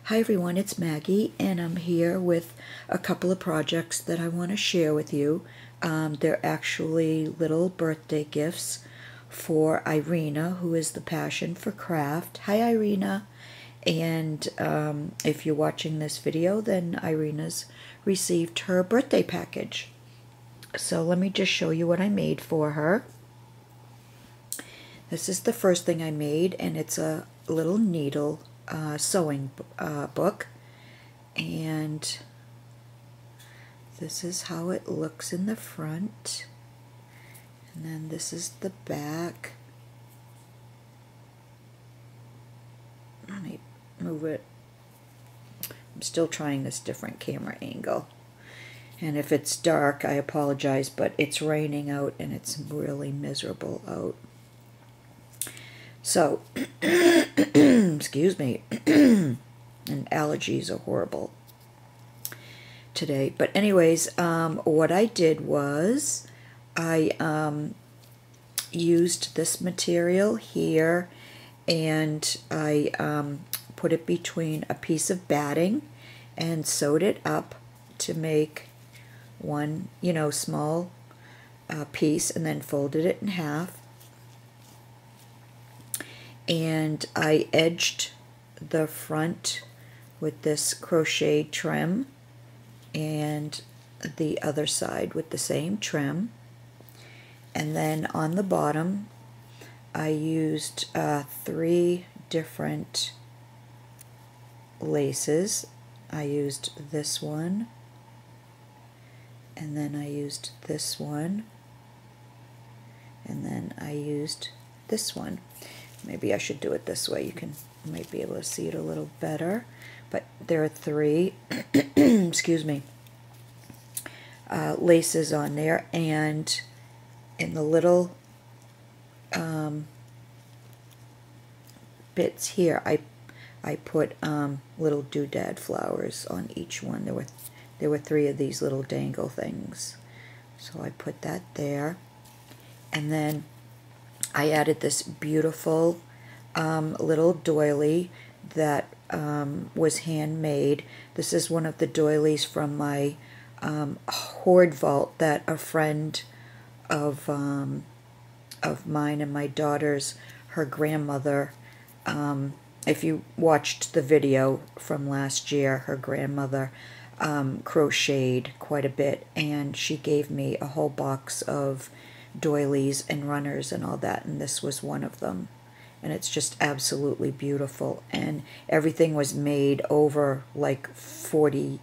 Hi everyone, it's Maggie, and I'm here with a couple of projects that I want to share with you. They're actually little birthday gifts for Irina, who is the passion for craft. Hi Irina! And if you're watching this video, then Irina's received her birthday package. So let me just show you what I made for her. This is the first thing I made, and it's a little needle sewing book, and this is how it looks in the front, and then this is the back. Let me move it. I'm still trying this different camera angle, and if it's dark I apologize, but it's raining out and it's really miserable out. So, excuse me, and allergies are horrible today. But anyways, what I did was I used this material here, and I put it between a piece of batting and sewed it up to make one, small piece, and then folded it in half. And I edged the front with this crochet trim and the other side with the same trim. And then on the bottom I used 3 different laces. I used this one, and then I used this one, and then I used this one. Maybe I should do it this way. You might be able to see it a little better. But there are 3 excuse me, laces on there, and in the little bits here I put little doodad flowers on each one. There were 3 of these little dangle things, so I put that there. And then I added this beautiful little doily that was handmade. This is one of the doilies from my hoard vault that a friend of mine and my daughter's, her grandmother, if you watched the video from last year, her grandmother crocheted quite a bit, and she gave me a whole box of doilies and runners and all that, and this was one of them. And it's just absolutely beautiful, and everything was made over like 40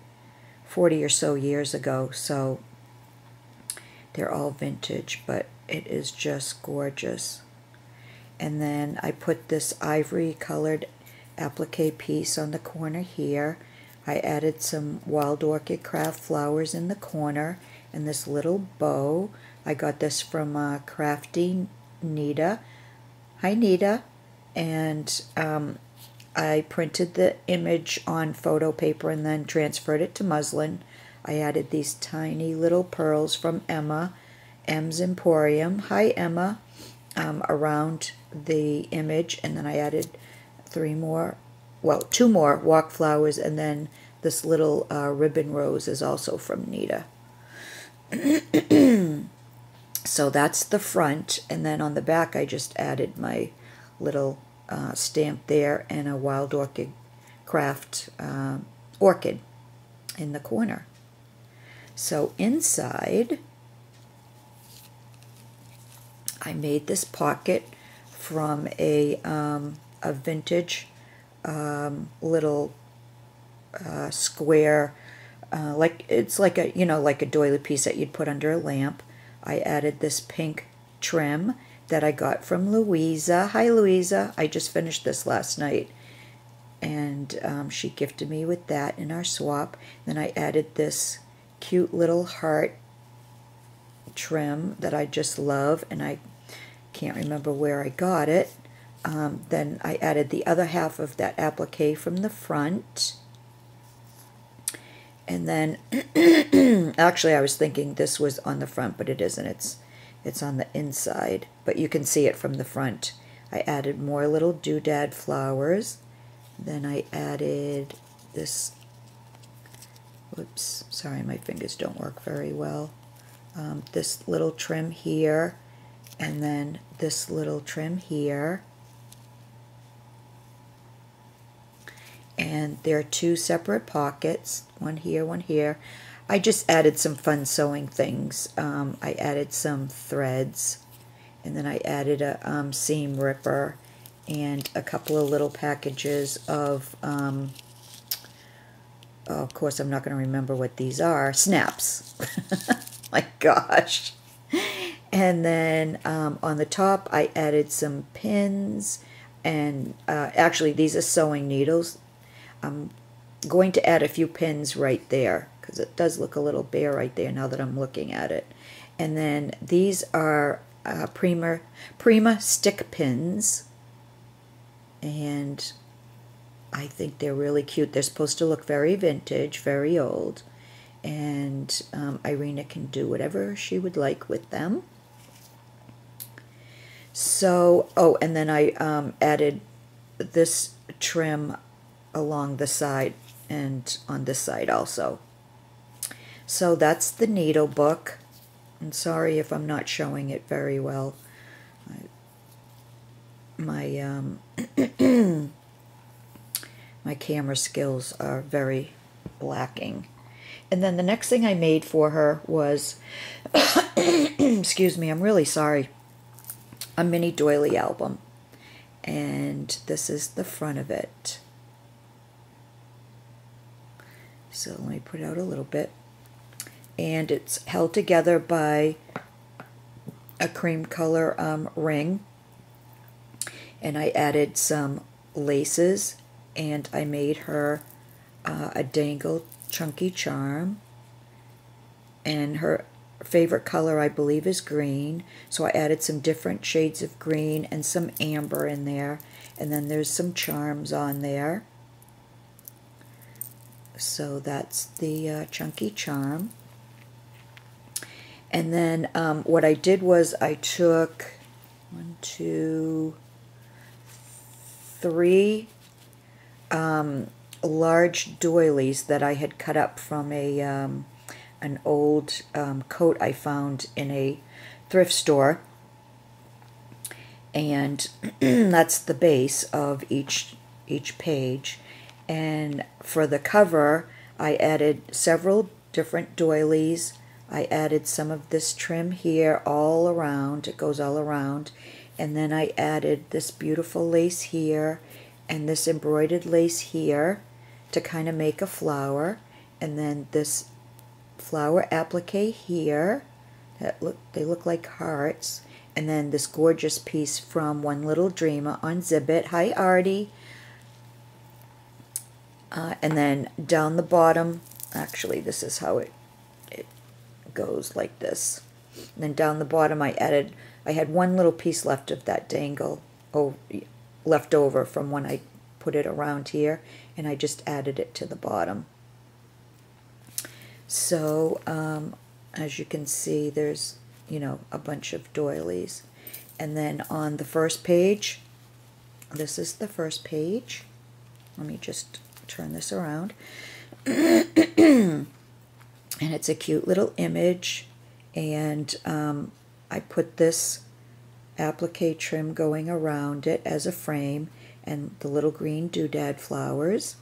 or so years ago, so they're all vintage, but it is just gorgeous. And then I put this ivory colored applique piece on the corner here. I added some wild orchid craft flowers in the corner, and this little bow. I got this from Crafty Nita. Hi Nita. And I printed the image on photo paper and then transferred it to muslin. I added these tiny little pearls from Emma, M's Emporium. Hi Emma. Around the image, and then I added 2 more walk flowers, and then this little ribbon rose is also from Nita. So that's the front, and then on the back I just added my little stamp there and a wild orchid craft orchid in the corner. So inside I made this pocket from a vintage little square, it's like a like a doily piece that you'd put under a lamp. I added this pink trim that I got from Louisa. Hi Louisa, I just finished this last night, and she gifted me with that in our swap. Then I added this cute little heart trim that I just love, and I can't remember where I got it. Then I added the other half of that applique from the front, and then actually I was thinking this was on the front, but it isn't. It's on the inside, but you can see it from the front. I added more little doodad flowers. Then I added this, whoops, sorry, my fingers don't work very well. This little trim here, and then this little trim here. And there are two separate pockets, one here, one here. I just added some fun sewing things. I added some threads, and then I added a seam ripper and a couple of little packages of, oh, of course I'm not going to remember what these are, snaps. My gosh. And then on the top I added some pins, and actually these are sewing needles. I'm going to add a few pins right there because it does look a little bare right there now that I'm looking at it. And then these are Prima stick pins, and I think they're really cute. They're supposed to look very vintage, very old, and Irina can do whatever she would like with them. So, oh, and then I added this trim along the side and on this side also. So that's the needle book. I'm sorry if I'm not showing it very well. My my camera skills are very lacking. And then the next thing I made for her was, excuse me, I'm really sorry, a mini doily album. And this is the front of it. So let me put it out a little bit. And it's held together by a cream color ring. And I added some laces, and I made her a dangle chunky charm. And her favorite color, I believe, is green. So I added some different shades of green and some amber in there. And then there's some charms on there. So that's the chunky charm. And then what I did was I took 1, 2, 3 large doilies that I had cut up from an old coat I found in a thrift store. And that's the base of each page. And for the cover, I added several different doilies. I added some of this trim here all around. It goes all around. And then I added this beautiful lace here and this embroidered lace here to kind of make a flower. And then this flower applique here. They look like hearts. And then this gorgeous piece from One Little Dreamer on Zibbit. Hi, Artie. And then down the bottom, actually this is how it goes, like this. And then down the bottom I had one little piece left of that dangle, left over from when I put it around here, and I just added it to the bottom. So as you can see, there's, you know, a bunch of doilies. And then on the first page, this is the first page. Let me just turn this around. And it's a cute little image, and I put this applique trim going around it as a frame, and the little green doodad flowers.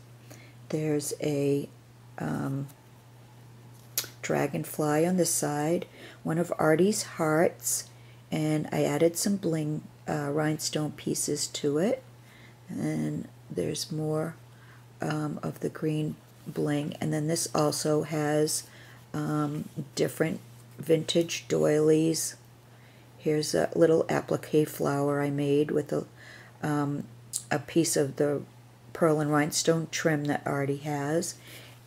There's a dragonfly on this side, one of Artie's hearts, and I added some bling rhinestone pieces to it. And there's more of the green bling. And then this also has different vintage doilies. Here's a little applique flower I made with a piece of the pearl and rhinestone trim that Artie has.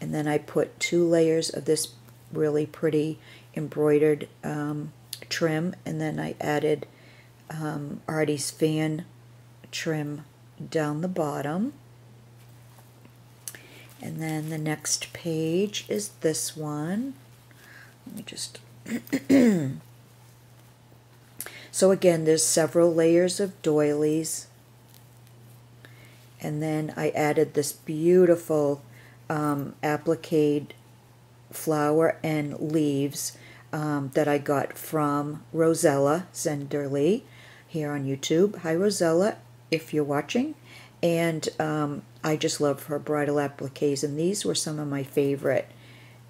And then I put 2 layers of this really pretty embroidered trim, and then I added Artie's fan trim down the bottom. And then the next page is this one. Let me just so again, there's several layers of doilies, and then I added this beautiful applique flower and leaves that I got from Rosella Zenderly here on YouTube. Hi Rosella, if you're watching. And I just love her bridal appliques, and these were some of my favorite.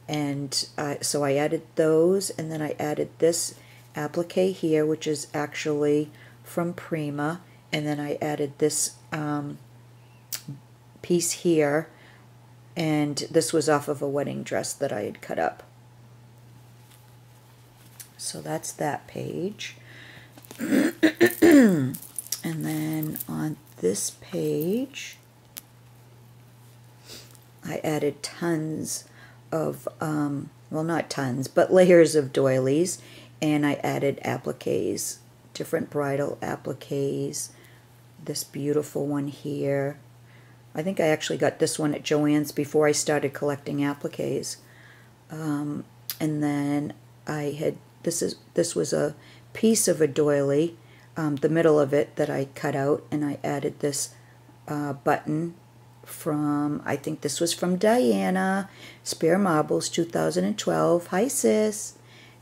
And so I added those, and then I added this applique here, which is actually from Prima, and then I added this piece here, and this was off of a wedding dress that I had cut up. So that's that page. And then on this page, I added tons of, well, not tons, but layers of doilies, and I added appliques, different bridal appliques. This beautiful one here. I think I actually got this one at Joann's before I started collecting appliques. And then I had, this was a piece of a doily, the middle of it that I cut out, and I added this button from, I think this was from Diana, Spare Marbles 2012. Hi sis.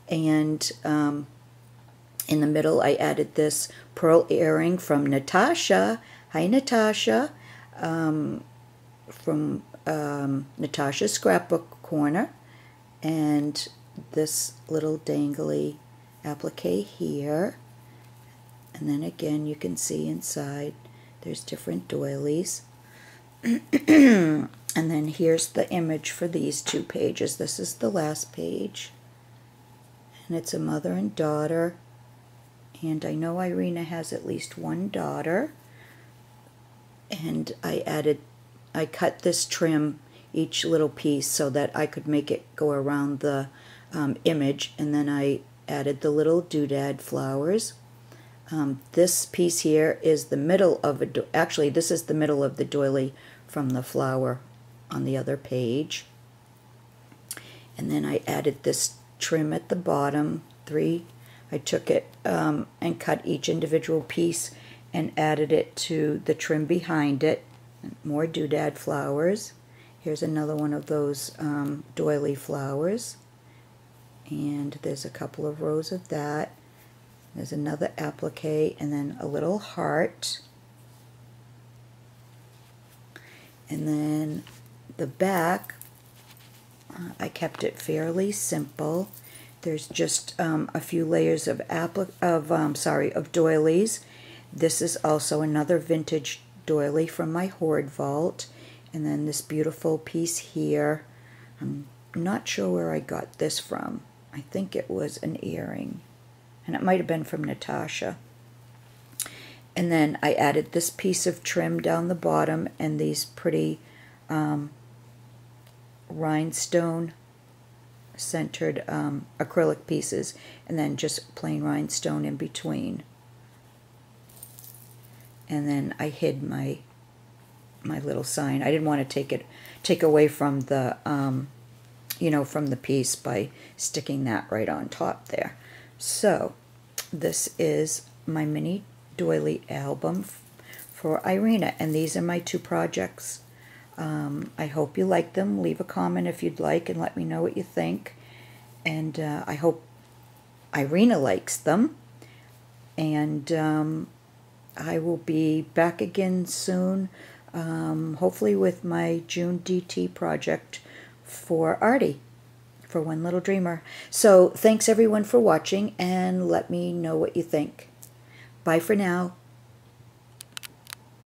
And in the middle I added this pearl earring from Natasha. Hi Natasha. From Natasha's Scrapbook Corner. And this little dangly applique here. And then again you can see inside there's different doilies. And then here's the image for these two pages. This is the last page. And it's a mother and daughter. And I know Irina has at least one daughter. And I cut this trim, each little piece, so that I could make it go around the image. And then I added the little doodad flowers. This piece here is the middle of actually this is the middle of the doily from the flower on the other page. And then I added this trim at the bottom, I took it and cut each individual piece and added it to the trim behind it. More doodad flowers. Here's another one of those doily flowers. And there's a couple of rows of that. There's another applique, and then a little heart. And then the back, I kept it fairly simple. There's just a few layers of doilies. This is also another vintage doily from my hoard vault. And then this beautiful piece here. I'm not sure where I got this from. I think it was an earring. And it might have been from Natasha. And then I added this piece of trim down the bottom and these pretty rhinestone centered acrylic pieces, and then just plain rhinestone in between. And then I hid my little sign. I didn't want to take away from the from the piece by sticking that right on top there. So this is my mini doily album for Irina, and these are my two projects. I hope you like them. Leave a comment if you'd like and let me know what you think. And I hope Irina likes them. And I will be back again soon, hopefully with my June DT project for Artie, for One Little Dreamer. So thanks everyone for watching, and let me know what you think. Bye for now.